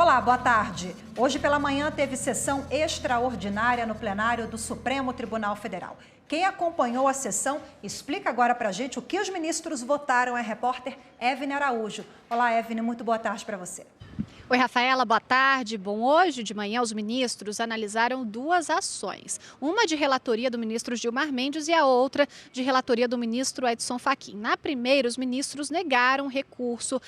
Olá, boa tarde. Hoje pela manhã teve sessão extraordinária no plenário do Supremo Tribunal Federal. Quem acompanhou a sessão explica agora pra gente o que os ministros votaram. É a repórter Evne Araújo. Olá, Evne, muito boa tarde para você. Oi, Rafaela, boa tarde. Bom, hoje de manhã os ministros analisaram duas ações. Uma de relatoria do ministro Gilmar Mendes e a outra de relatoria do ministro Edson Fachin. Na primeira, os ministros negaram recurso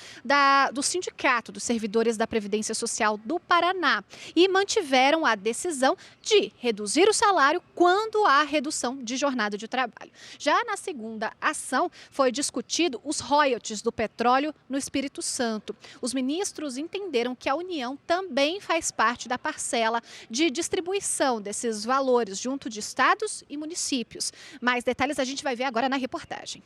do Sindicato dos Servidores da Previdência Social do Paraná e mantiveram a decisão de reduzir o salário quando há redução de jornada de trabalho. Já na segunda ação, foi discutido os royalties do petróleo no Espírito Santo. Os ministros entenderam que a União também faz parte da parcela de distribuição desses valores junto de estados e municípios. Mais detalhes a gente vai ver agora na reportagem.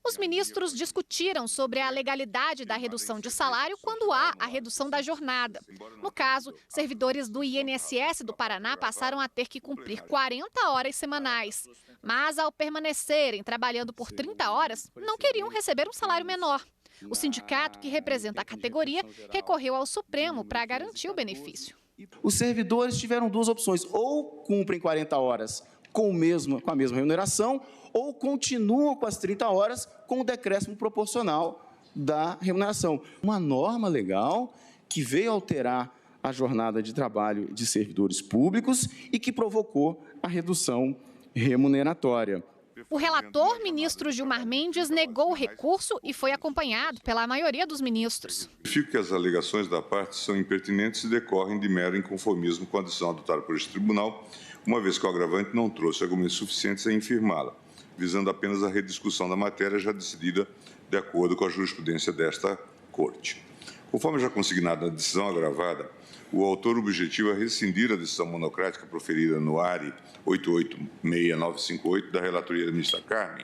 Os ministros discutiram sobre a legalidade da redução de salário quando há a redução da jornada. No caso, servidores do INSS do Paraná passaram a ter que cumprir 40 horas semanais. Mas, ao permanecerem trabalhando por 30 horas, não queriam receber um salário menor. O sindicato, que representa a categoria, recorreu ao Supremo para garantir o benefício. Os servidores tiveram duas opções: ou cumprem 40 horas com a mesma remuneração, ou continuam com as 30 horas com o decréscimo proporcional da remuneração. Uma norma legal que veio alterar a jornada de trabalho de servidores públicos e que provocou a redução remuneratória. O relator, ministro Gilmar Mendes, negou o recurso e foi acompanhado pela maioria dos ministros. Verifico que as alegações da parte são impertinentes e decorrem de mero inconformismo com a decisão adotada por este tribunal, uma vez que o agravante não trouxe argumentos suficientes a infirmá-la, visando apenas a rediscussão da matéria já decidida de acordo com a jurisprudência desta Corte. Conforme já consignado na decisão agravada, o autor objetiva rescindir a decisão monocrática proferida no ARI 886958 da relatoria da ministra Carmen,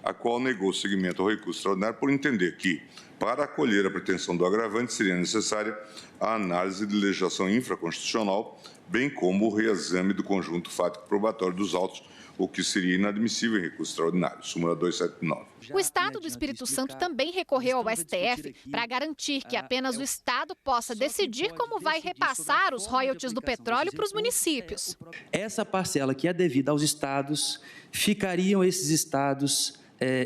a qual negou seguimento ao recurso extraordinário por entender que, para acolher a pretensão do agravante, seria necessária a análise de legislação infraconstitucional, bem como o reexame do conjunto fático probatório dos autos, o que seria inadmissível em recurso extraordinário. Súmula 279. O Estado do Espírito Santo também recorreu ao STF para garantir que apenas o Estado possa decidir como vai repassar os royalties do petróleo para os municípios. Essa parcela que é devida aos estados, ficariam esses estados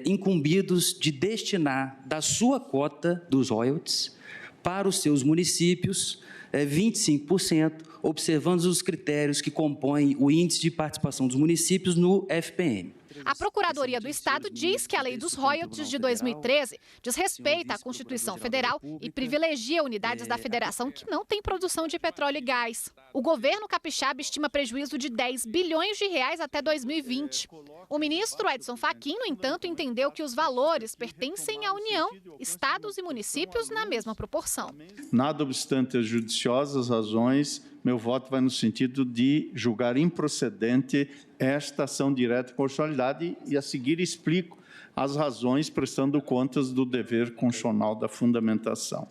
incumbidos de destinar da sua cota dos royalties para os seus municípios 25%, observando os critérios que compõem o índice de participação dos municípios no FPM. A Procuradoria do Estado diz que a Lei dos Royalties de 2013 desrespeita a Constituição Federal e privilegia unidades da Federação que não têm produção de petróleo e gás. O governo capixaba estima prejuízo de 10 bilhões de reais até 2020. O ministro Edson Fachin, no entanto, entendeu que os valores pertencem à União, estados e municípios na mesma proporção. Nada obstante as judiciosas razões, meu voto vai no sentido de julgar improcedente esta ação direta de constitucionalidade e, a seguir, explico as razões prestando contas do dever constitucional da fundamentação.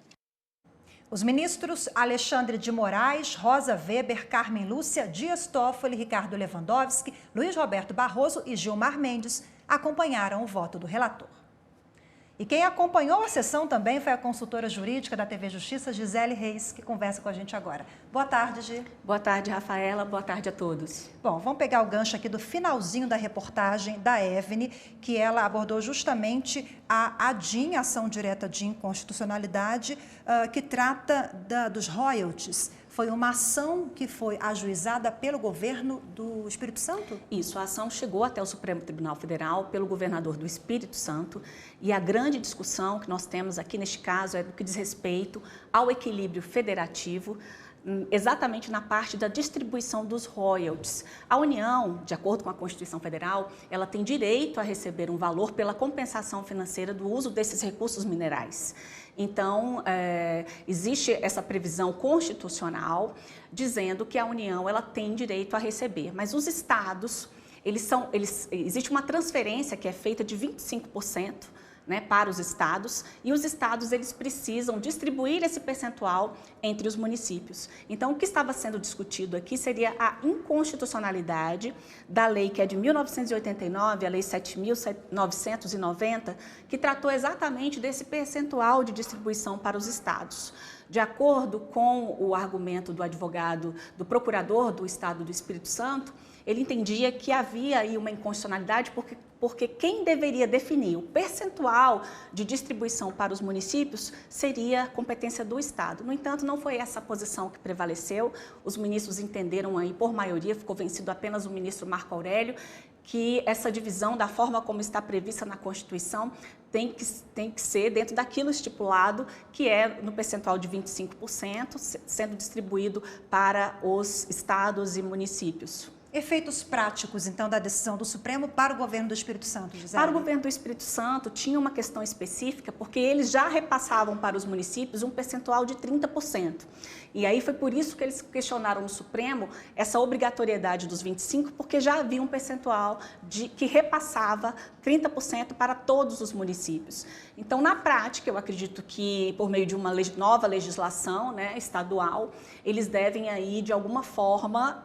Os ministros Alexandre de Moraes, Rosa Weber, Carmen Lúcia, Dias Toffoli, Ricardo Lewandowski, Luiz Roberto Barroso e Gilmar Mendes acompanharam o voto do relator. E quem acompanhou a sessão também foi a consultora jurídica da TV Justiça, Gisele Reis, que conversa com a gente agora. Boa tarde, Gi. Boa tarde, Rafaela. Boa tarde a todos. Bom, vamos pegar o gancho aqui do finalzinho da reportagem da Evne, que ela abordou justamente a ADIM, Ação Direta de Inconstitucionalidade, que trata dos royalties. Foi uma ação que foi ajuizada pelo governo do Espírito Santo? Isso, a ação chegou até o Supremo Tribunal Federal pelo governador do Espírito Santo e a grande discussão que nós temos aqui neste caso é do que diz respeito ao equilíbrio federativo, exatamente na parte da distribuição dos royalties. A União, de acordo com a Constituição Federal, ela tem direito a receber um valor pela compensação financeira do uso desses recursos minerais. Então, existe essa previsão constitucional dizendo que a União ela tem direito a receber, mas os estados, existe uma transferência que é feita de 25%, né, para os estados, e os estados eles precisam distribuir esse percentual entre os municípios. Então, o que estava sendo discutido aqui seria a inconstitucionalidade da lei que é de 1989, a Lei 7.990, que tratou exatamente desse percentual de distribuição para os estados. De acordo com o argumento do advogado, do procurador do Estado do Espírito Santo, ele entendia que havia aí uma inconstitucionalidade porque quem deveria definir o percentual de distribuição para os municípios seria competência do Estado. No entanto, não foi essa a posição que prevaleceu. Os ministros entenderam aí, por maioria, ficou vencido apenas o ministro Marco Aurélio, que essa divisão, da forma como está prevista na Constituição, tem que ser dentro daquilo estipulado, que é no percentual de 25%, sendo distribuído para os estados e municípios. Efeitos práticos, então, da decisão do Supremo para o governo do Espírito Santo, Gisele? Para o governo do Espírito Santo, tinha uma questão específica, porque eles já repassavam para os municípios um percentual de 30%. E aí foi por isso que eles questionaram no Supremo essa obrigatoriedade dos 25%, porque já havia um percentual que repassava 30% para todos os municípios. Então, na prática, eu acredito que, por meio de uma nova legislação, né, estadual, eles devem aí, de alguma forma,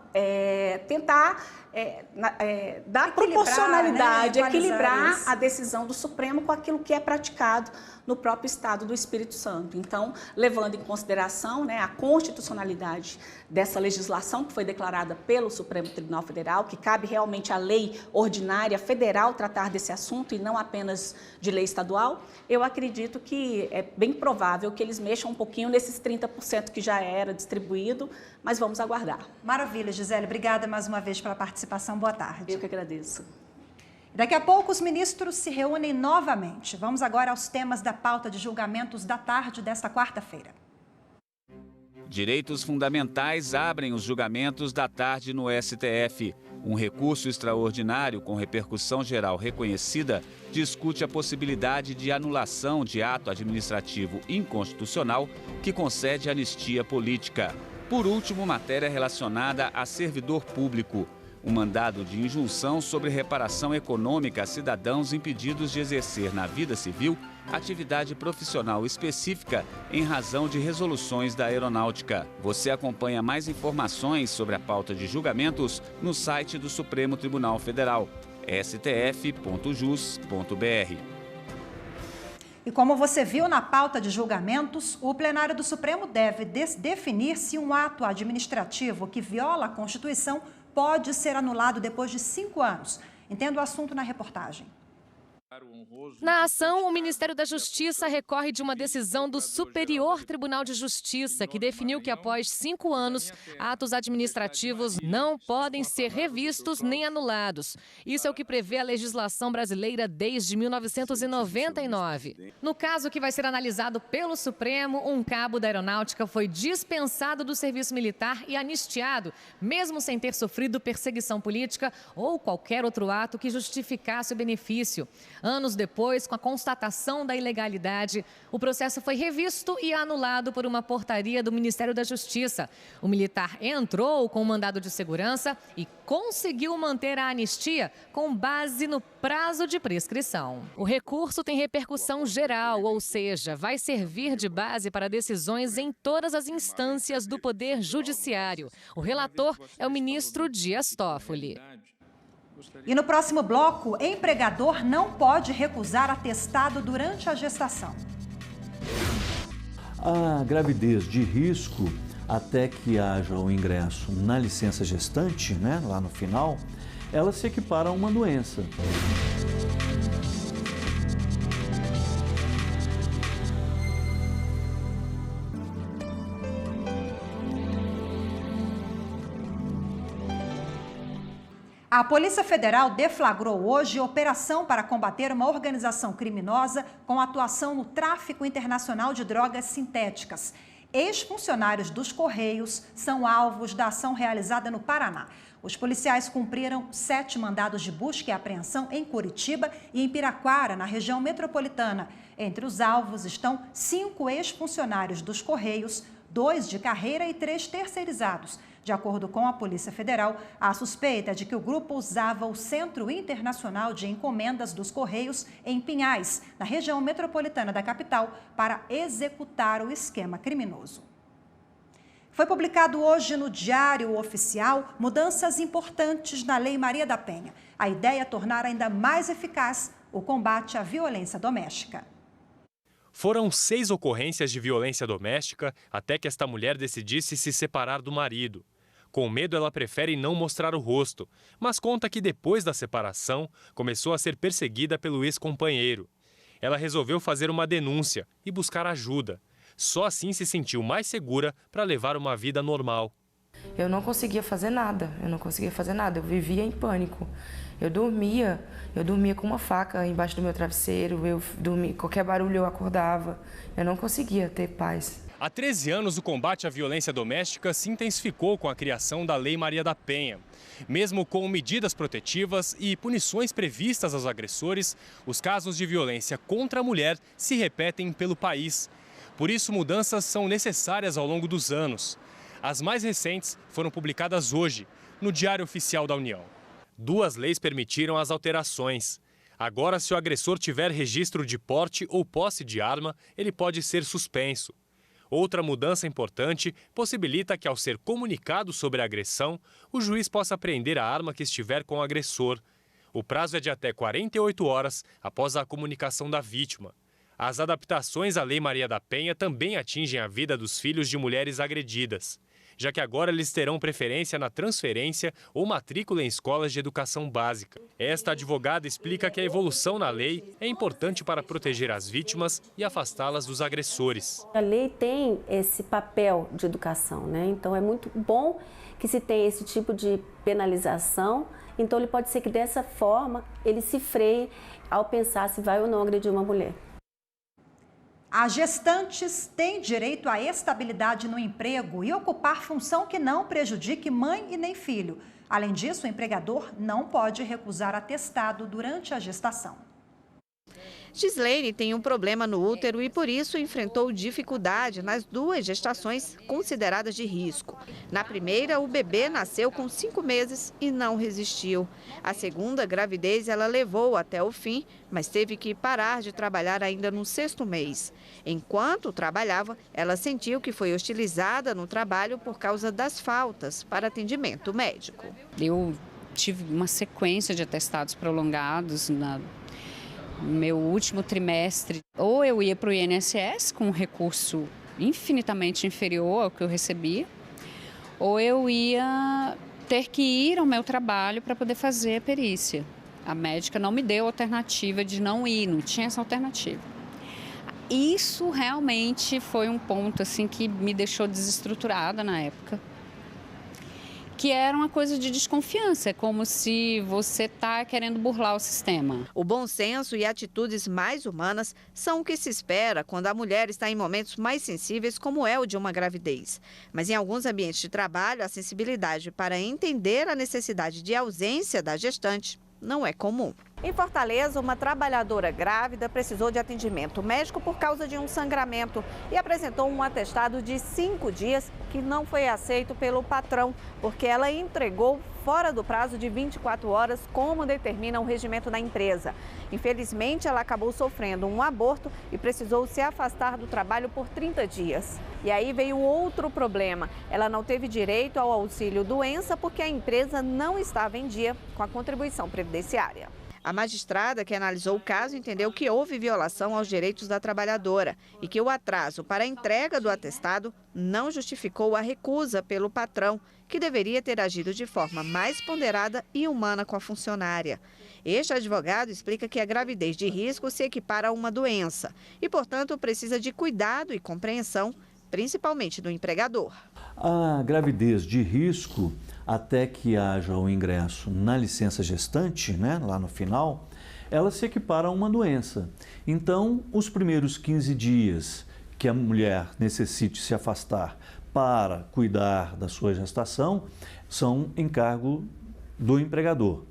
tentar dar proporcionalidade, né? Equilibrar a decisão do Supremo com aquilo que é praticado no próprio Estado do Espírito Santo. Então, levando em consideração, né, a constitucionalidade dessa legislação que foi declarada pelo Supremo Tribunal Federal, que cabe realmente à lei ordinária federal tratar desse assunto e não apenas de lei estadual, eu acredito que é bem provável que eles mexam um pouquinho nesses 30% que já era distribuído, mas vamos aguardar. Maravilha, Gisele. Obrigada mais uma vez pela participação. Boa tarde. Eu que agradeço. Daqui a pouco, os ministros se reúnem novamente. Vamos agora aos temas da pauta de julgamentos da tarde desta quarta-feira. Direitos fundamentais abrem os julgamentos da tarde no STF. Um recurso extraordinário com repercussão geral reconhecida discute a possibilidade de anulação de ato administrativo inconstitucional que concede anistia política. Por último, matéria relacionada a servidor público. Um mandado de injunção sobre reparação econômica a cidadãos impedidos de exercer na vida civil atividade profissional específica em razão de resoluções da Aeronáutica. Você acompanha mais informações sobre a pauta de julgamentos no site do Supremo Tribunal Federal, stf.jus.br. E como você viu na pauta de julgamentos, o plenário do Supremo deve definir se um ato administrativo que viola a Constituição pode ser anulado depois de 5 anos. Entenda o assunto na reportagem. Na ação, o Ministério da Justiça recorre de uma decisão do Superior Tribunal de Justiça, que definiu que após 5 anos, atos administrativos não podem ser revistos nem anulados. Isso é o que prevê a legislação brasileira desde 1999. No caso que vai ser analisado pelo Supremo, um cabo da Aeronáutica foi dispensado do serviço militar e anistiado, mesmo sem ter sofrido perseguição política ou qualquer outro ato que justificasse o benefício. Anos depois, com a constatação da ilegalidade, o processo foi revisto e anulado por uma portaria do Ministério da Justiça. O militar entrou com um mandado de segurança e conseguiu manter a anistia com base no prazo de prescrição. O recurso tem repercussão geral, ou seja, vai servir de base para decisões em todas as instâncias do Poder Judiciário. O relator é o ministro Dias Toffoli. E no próximo bloco, empregador não pode recusar atestado durante a gestação. A gravidez de risco, até que haja o ingresso na licença gestante, né, lá no final, ela se equipara a uma doença. A Polícia Federal deflagrou hoje operação para combater uma organização criminosa com atuação no tráfico internacional de drogas sintéticas. Ex-funcionários dos Correios são alvos da ação realizada no Paraná. Os policiais cumpriram 7 mandados de busca e apreensão em Curitiba e em Piraquara, na região metropolitana. Entre os alvos estão 5 ex-funcionários dos Correios, 2 de carreira e 3 terceirizados. De acordo com a Polícia Federal, a suspeita é de que o grupo usava o Centro Internacional de Encomendas dos Correios em Pinhais, na região metropolitana da capital, para executar o esquema criminoso. Foi publicado hoje no Diário Oficial mudanças importantes na Lei Maria da Penha. A ideia é tornar ainda mais eficaz o combate à violência doméstica. Foram 6 ocorrências de violência doméstica até que esta mulher decidisse se separar do marido. Com medo, ela prefere não mostrar o rosto, mas conta que depois da separação, começou a ser perseguida pelo ex-companheiro. Ela resolveu fazer uma denúncia e buscar ajuda. Só assim se sentiu mais segura para levar uma vida normal. Eu não conseguia fazer nada, eu vivia em pânico. Eu dormia com uma faca embaixo do meu travesseiro, qualquer barulho eu acordava, eu não conseguia ter paz. Há 13 anos, o combate à violência doméstica se intensificou com a criação da Lei Maria da Penha. Mesmo com medidas protetivas e punições previstas aos agressores, os casos de violência contra a mulher se repetem pelo país. Por isso, mudanças são necessárias ao longo dos anos. As mais recentes foram publicadas hoje, no Diário Oficial da União. 2 leis permitiram as alterações. Agora, se o agressor tiver registro de porte ou posse de arma, ele pode ser suspenso. Outra mudança importante possibilita que, ao ser comunicado sobre a agressão, o juiz possa apreender a arma que estiver com o agressor. O prazo é de até 48 horas após a comunicação da vítima. As adaptações à Lei Maria da Penha também atingem a vida dos filhos de mulheres agredidas, já que agora eles terão preferência na transferência ou matrícula em escolas de educação básica. Esta advogada explica que a evolução na lei é importante para proteger as vítimas e afastá-las dos agressores. A lei tem esse papel de educação, né? Então é muito bom que se tenha esse tipo de penalização. Então ele pode ser que dessa forma ele se freie ao pensar se vai ou não agredir uma mulher. As gestantes têm direito à estabilidade no emprego e ocupar função que não prejudique mãe e nem filho. Além disso, o empregador não pode recusar atestado durante a gestação. Gislaine tem um problema no útero e, por isso, enfrentou dificuldade nas 2 gestações consideradas de risco. Na primeira, o bebê nasceu com 5 meses e não resistiu. A segunda gravidez ela levou até o fim, mas teve que parar de trabalhar ainda no 6º mês. Enquanto trabalhava, ela sentiu que foi hostilizada no trabalho por causa das faltas para atendimento médico. Eu tive uma sequência de atestados prolongados no meu último trimestre. Ou eu ia para o INSS com um recurso infinitamente inferior ao que eu recebia, ou eu ia ter que ir ao meu trabalho para poder fazer a perícia. A médica não me deu alternativa de não ir, não tinha essa alternativa. Isso realmente foi um ponto assim, que me deixou desestruturada na época. Que era uma coisa de desconfiança, é como se você está querendo burlar o sistema. O bom senso e atitudes mais humanas são o que se espera quando a mulher está em momentos mais sensíveis, como é o de uma gravidez. Mas em alguns ambientes de trabalho, a sensibilidade para entender a necessidade de ausência da gestante não é comum. Em Fortaleza, uma trabalhadora grávida precisou de atendimento médico por causa de um sangramento e apresentou um atestado de 5 dias que não foi aceito pelo patrão, porque ela entregou fora do prazo de 24 horas, como determina o regimento da empresa. Infelizmente, ela acabou sofrendo um aborto e precisou se afastar do trabalho por 30 dias. E aí veio outro problema. Ela não teve direito ao auxílio-doença porque a empresa não estava em dia com a contribuição previdenciária. A magistrada que analisou o caso entendeu que houve violação aos direitos da trabalhadora e que o atraso para a entrega do atestado não justificou a recusa pelo patrão, que deveria ter agido de forma mais ponderada e humana com a funcionária. Este advogado explica que a gravidez de risco se equipara a uma doença e, portanto, precisa de cuidado e compreensão, principalmente do empregador. A gravidez de risco, até que haja o ingresso na licença gestante, né, lá no final, ela se equipara a uma doença. Então, os primeiros 15 dias que a mulher necessite se afastar para cuidar da sua gestação são encargo do empregador.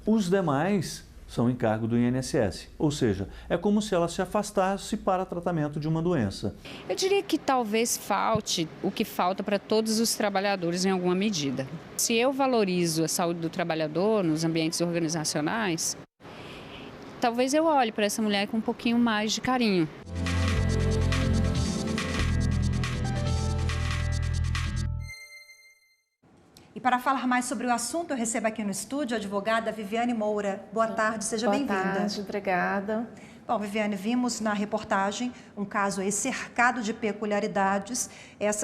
Os demais são encargo do INSS. Ou seja, é como se ela se afastasse para tratamento de uma doença. Eu diria que talvez falte o que falta para todos os trabalhadores em alguma medida. Se eu valorizo a saúde do trabalhador nos ambientes organizacionais, talvez eu olhe para essa mulher com um pouquinho mais de carinho. E para falar mais sobre o assunto, eu recebo aqui no estúdio a advogada Viviane Moura. Boa tarde, seja bem-vinda. Boa tarde, obrigada. Bom, Viviane, vimos na reportagem um caso aí cercado de peculiaridades,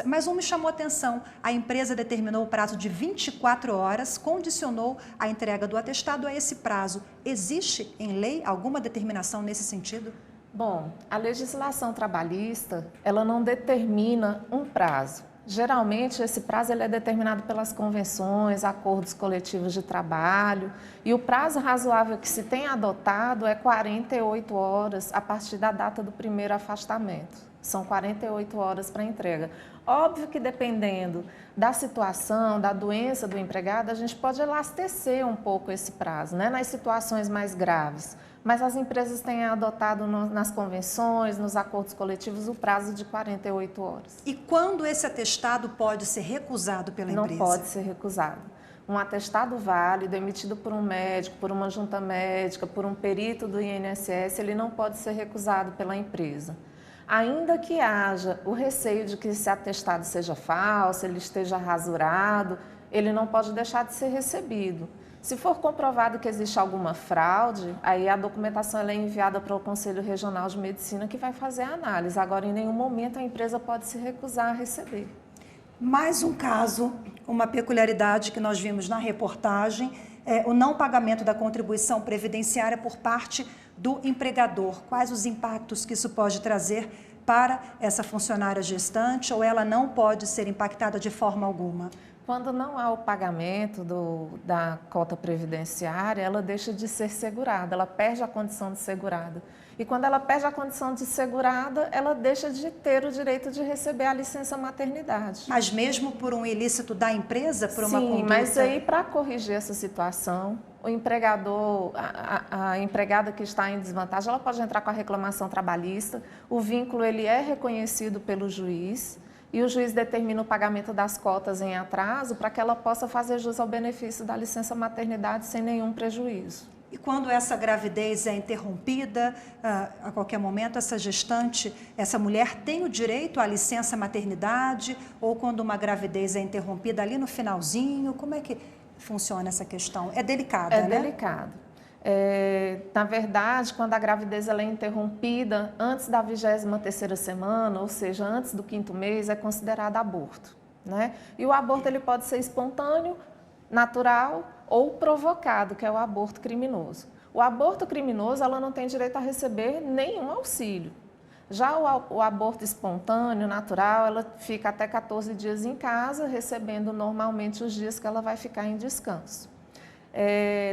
mas me chamou a atenção. A empresa determinou o prazo de 24 horas, condicionou a entrega do atestado a esse prazo. Existe em lei alguma determinação nesse sentido? Bom, a legislação trabalhista, ela não determina um prazo. Geralmente, esse prazo ele é determinado pelas convenções, acordos coletivos de trabalho, e o prazo razoável que se tem adotado é 48 horas a partir da data do primeiro afastamento. São 48 horas para entrega. Óbvio que dependendo da situação, da doença do empregado, a gente pode elastecer um pouco esse prazo, né, nas situações mais graves. Mas as empresas têm adotado nas convenções, nos acordos coletivos, o prazo de 48 horas. E quando esse atestado pode ser recusado pela empresa? Não pode ser recusado. Um atestado válido, emitido por um médico, por uma junta médica, por um perito do INSS, ele não pode ser recusado pela empresa. Ainda que haja o receio de que esse atestado seja falso, ele esteja rasurado, ele não pode deixar de ser recebido. Se for comprovado que existe alguma fraude, aí a documentação ela é enviada para o Conselho Regional de Medicina, que vai fazer a análise. Agora, em nenhum momento a empresa pode se recusar a receber. Mais um caso, uma peculiaridade que nós vimos na reportagem, o não pagamento da contribuição previdenciária por parte do empregador. Quais os impactos que isso pode trazer para essa funcionária gestante, ou ela não pode ser impactada de forma alguma? Quando não há o pagamento da cota previdenciária, ela deixa de ser segurada, ela perde a condição de segurada. E quando ela perde a condição de segurada, ela deixa de ter o direito de receber a licença maternidade. Mas mesmo por um ilícito da empresa, por uma conduta... Sim, mas aí para corrigir essa situação, o empregador, a empregada que está em desvantagem, ela pode entrar com a reclamação trabalhista, o vínculo ele é reconhecido pelo juiz, e o juiz determina o pagamento das cotas em atraso para que ela possa fazer jus ao benefício da licença maternidade sem nenhum prejuízo. E quando essa gravidez é interrompida, a qualquer momento, essa gestante, essa mulher tem o direito à licença maternidade? Ou quando uma gravidez é interrompida ali no finalzinho, como é que funciona essa questão? É delicada, né? É delicado. Na verdade, quando a gravidez ela é interrompida antes da 23ª semana, ou seja, antes do 5º mês, é considerado aborto, né? E o aborto ele pode ser espontâneo, natural ou provocado, que é o aborto criminoso. O aborto criminoso, ela não tem direito a receber nenhum auxílio. Já o aborto espontâneo, natural, ela fica até 14 dias em casa, recebendo normalmente os dias que ela vai ficar em descanso.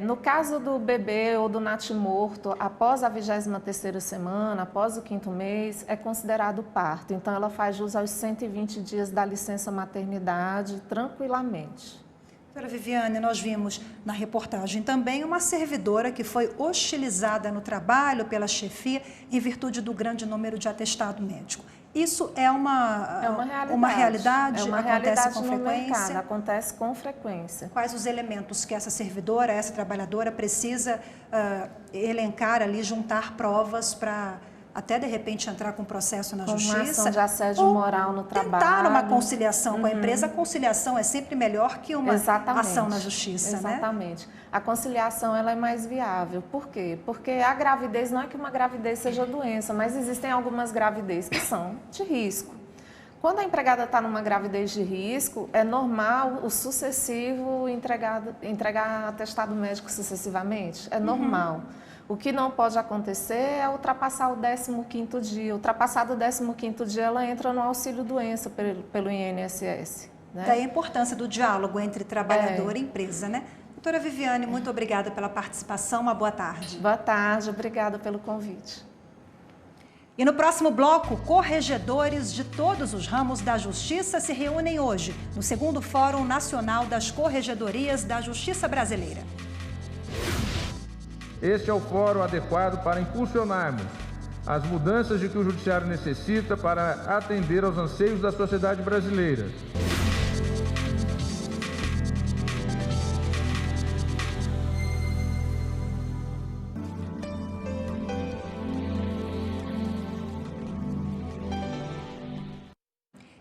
No caso do bebê ou do natimorto, após a 23ª semana, após o 5º mês, é considerado parto. Então, ela faz jus aos 120 dias da licença maternidade tranquilamente. Doutora Viviane, nós vimos na reportagem também uma servidora que foi hostilizada no trabalho pela chefia em virtude do grande número de atestado médico. Isso é uma realidade? É uma realidade com frequência? Acontece com frequência. Quais os elementos que essa servidora, essa trabalhadora precisa elencar ali, juntar provas para até de repente entrar com processo na justiça? Uma ação de assédio moral no trabalho. Tentar uma conciliação com a empresa. A conciliação é sempre melhor que uma ação na justiça, né? Exatamente. A conciliação ela é mais viável. Por quê? Porque a gravidez não é que uma gravidez seja doença, mas existem algumas gravidezes que são de risco. Quando a empregada está numa gravidez de risco, é normal o sucessivo entregar atestado médico sucessivamente. É normal. O que não pode acontecer é ultrapassar o 15º dia. Ultrapassado o 15º dia, ela entra no auxílio-doença pelo INSS. Né? Daí a importância do diálogo entre trabalhador e empresa, né? Doutora Viviane, muito obrigada pela participação. Uma boa tarde. Boa tarde, obrigada pelo convite. E no próximo bloco, corregedores de todos os ramos da Justiça se reúnem hoje no 2º Fórum Nacional das Corregedorias da Justiça Brasileira. Este é o fórum adequado para impulsionarmos as mudanças de que o Judiciário necessita para atender aos anseios da sociedade brasileira.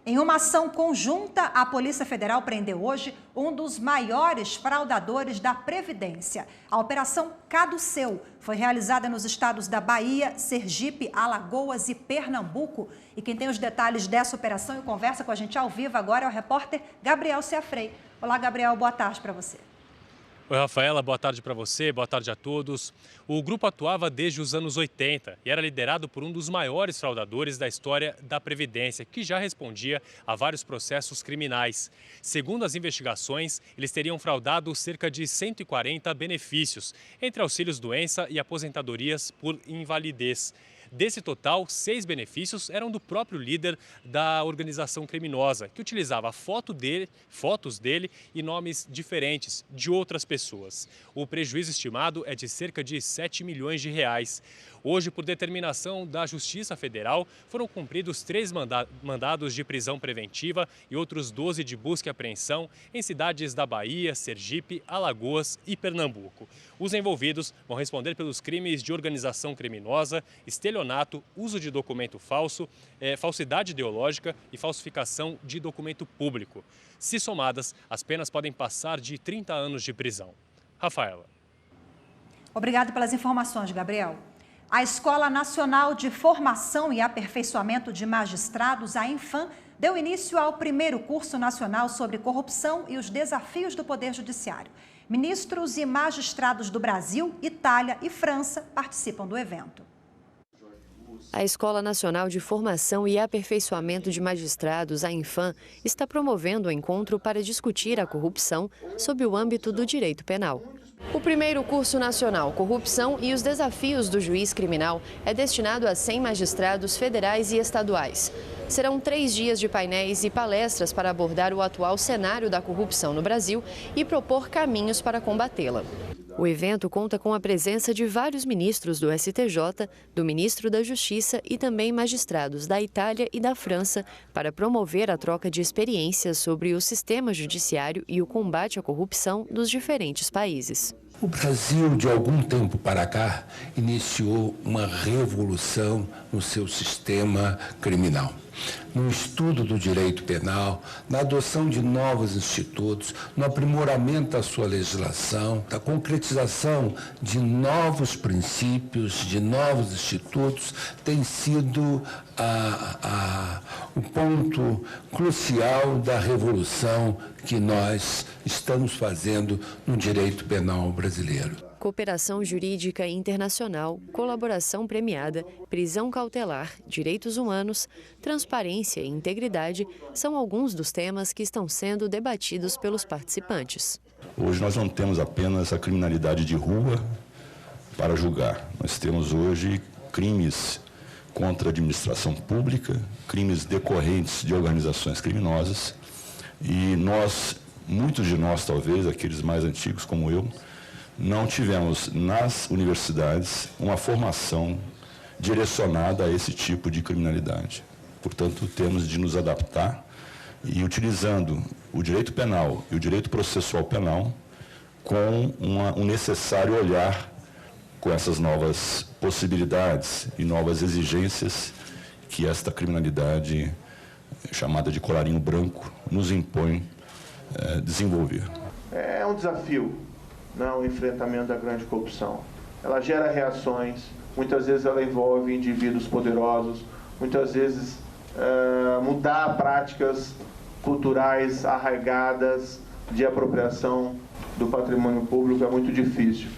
Em uma ação conjunta, a Polícia Federal prendeu hoje um dos maiores fraudadores da Previdência. A Operação Caduceu foi realizada nos estados da Bahia, Sergipe, Alagoas e Pernambuco. E quem tem os detalhes dessa operação e conversa com a gente ao vivo agora é o repórter Gabriel Seafrei. Olá, Gabriel, boa tarde para você. Oi, Rafaela, boa tarde para você, boa tarde a todos. O grupo atuava desde os anos 80 e era liderado por um dos maiores fraudadores da história da Previdência, que já respondia a vários processos criminais. Segundo as investigações, eles teriam fraudado cerca de 140 benefícios, entre auxílios-doença e aposentadorias por invalidez. Desse total, 6 benefícios eram do próprio líder da organização criminosa, que utilizava fotos dele e nomes diferentes de outras pessoas. O prejuízo estimado é de cerca de 7 milhões de reais. Hoje, por determinação da Justiça Federal, foram cumpridos 3 mandados de prisão preventiva e outros 12 de busca e apreensão em cidades da Bahia, Sergipe, Alagoas e Pernambuco. Os envolvidos vão responder pelos crimes de organização criminosa, estelionato, uso de documento falso, falsidade ideológica e falsificação de documento público. Se somadas, as penas podem passar de 30 anos de prisão. Rafaela. Obrigado pelas informações, Gabriel. A Escola Nacional de Formação e Aperfeiçoamento de Magistrados, a Infam, deu início ao primeiro curso nacional sobre corrupção e os desafios do Poder Judiciário. Ministros e magistrados do Brasil, Itália e França participam do evento. A Escola Nacional de Formação e Aperfeiçoamento de Magistrados, a Infam, está promovendo o encontro para discutir a corrupção sob o âmbito do direito penal. O primeiro curso nacional Corrupção e os Desafios do Juiz Criminal é destinado a 100 magistrados federais e estaduais. Serão 3 dias de painéis e palestras para abordar o atual cenário da corrupção no Brasil e propor caminhos para combatê-la. O evento conta com a presença de vários ministros do STJ, do Ministro da Justiça e também magistrados da Itália e da França para promover a troca de experiências sobre o sistema judiciário e o combate à corrupção dos diferentes países. O Brasil, de algum tempo para cá, iniciou uma revolução no seu sistema criminal. No estudo do direito penal, na adoção de novos institutos, no aprimoramento da sua legislação, da concretização de novos princípios, de novos institutos, tem sido o ponto crucial da revolução que nós estamos fazendo no direito penal brasileiro. Cooperação jurídica internacional, colaboração premiada, prisão cautelar, direitos humanos, transparência e integridade são alguns dos temas que estão sendo debatidos pelos participantes. Hoje nós não temos apenas a criminalidade de rua para julgar. Nós temos hoje crimes contra a administração pública, crimes decorrentes de organizações criminosas e muitos de nós talvez, aqueles mais antigos como eu, não tivemos nas universidades uma formação direcionada a esse tipo de criminalidade. Portanto, temos de nos adaptar e utilizando o direito penal e o direito processual penal com um necessário olhar com essas novas possibilidades e novas exigências que esta criminalidade, chamada de colarinho branco, nos impõe desenvolver. É um desafio, o enfrentamento da grande corrupção. Ela gera reações, muitas vezes ela envolve indivíduos poderosos, muitas vezes mudar práticas culturais arraigadas de apropriação do patrimônio público é muito difícil.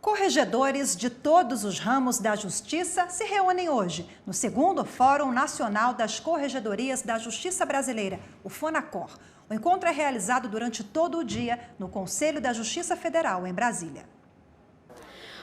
Corregedores de todos os ramos da Justiça se reúnem hoje no 2º Fórum Nacional das Corregedorias da Justiça Brasileira, o FONACOR. O encontro é realizado durante todo o dia no Conselho da Justiça Federal, em Brasília.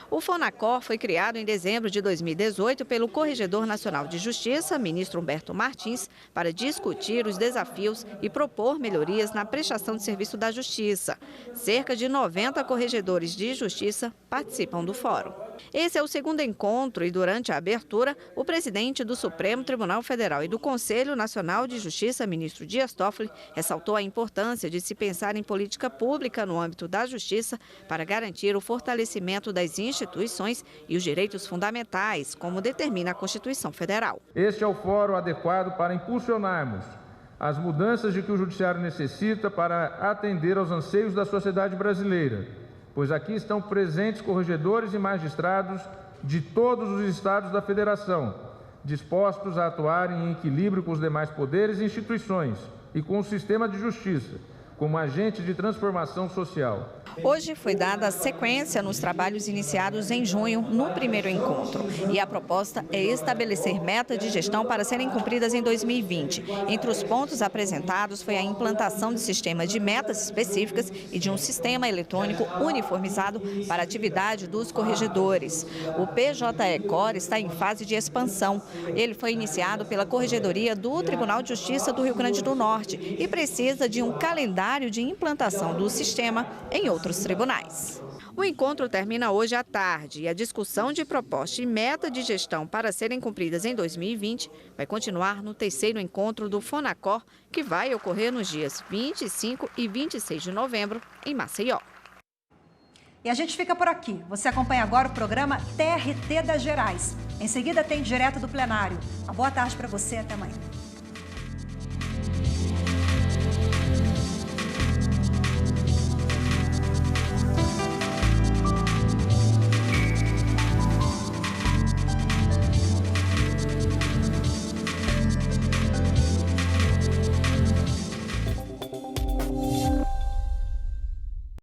O Fonacor foi criado em dezembro de 2018 pelo Corregedor Nacional de Justiça, ministro Humberto Martins, para discutir os desafios e propor melhorias na prestação de serviço da Justiça. Cerca de 90 corregedores de justiça participam do fórum. Esse é o segundo encontro e, durante a abertura, o presidente do Supremo Tribunal Federal e do Conselho Nacional de Justiça, ministro Dias Toffoli, ressaltou a importância de se pensar em política pública no âmbito da justiça para garantir o fortalecimento das instituições e os direitos fundamentais, como determina a Constituição Federal. Este é o fórum adequado para impulsionarmos as mudanças de que o Judiciário necessita para atender aos anseios da sociedade brasileira, pois aqui estão presentes corregedores e magistrados de todos os estados da Federação, dispostos a atuarem em equilíbrio com os demais poderes e instituições e com o sistema de justiça, como agente de transformação social. Hoje foi dada sequência nos trabalhos iniciados em junho no primeiro encontro. E a proposta é estabelecer metas de gestão para serem cumpridas em 2020. Entre os pontos apresentados foi a implantação de sistema de metas específicas e de um sistema eletrônico uniformizado para a atividade dos corregedores. O PJE-COR está em fase de expansão. Ele foi iniciado pela Corregedoria do Tribunal de Justiça do Rio Grande do Norte e precisa de um calendário de implantação do sistema em outros tribunais. O encontro termina hoje à tarde e a discussão de proposta e meta de gestão para serem cumpridas em 2020 vai continuar no terceiro encontro do Fonacor, que vai ocorrer nos dias 25 e 26 de novembro, em Maceió. E a gente fica por aqui. Você acompanha agora o programa TRT das Gerais. Em seguida tem Direto do Plenário. Uma boa tarde para você, até amanhã.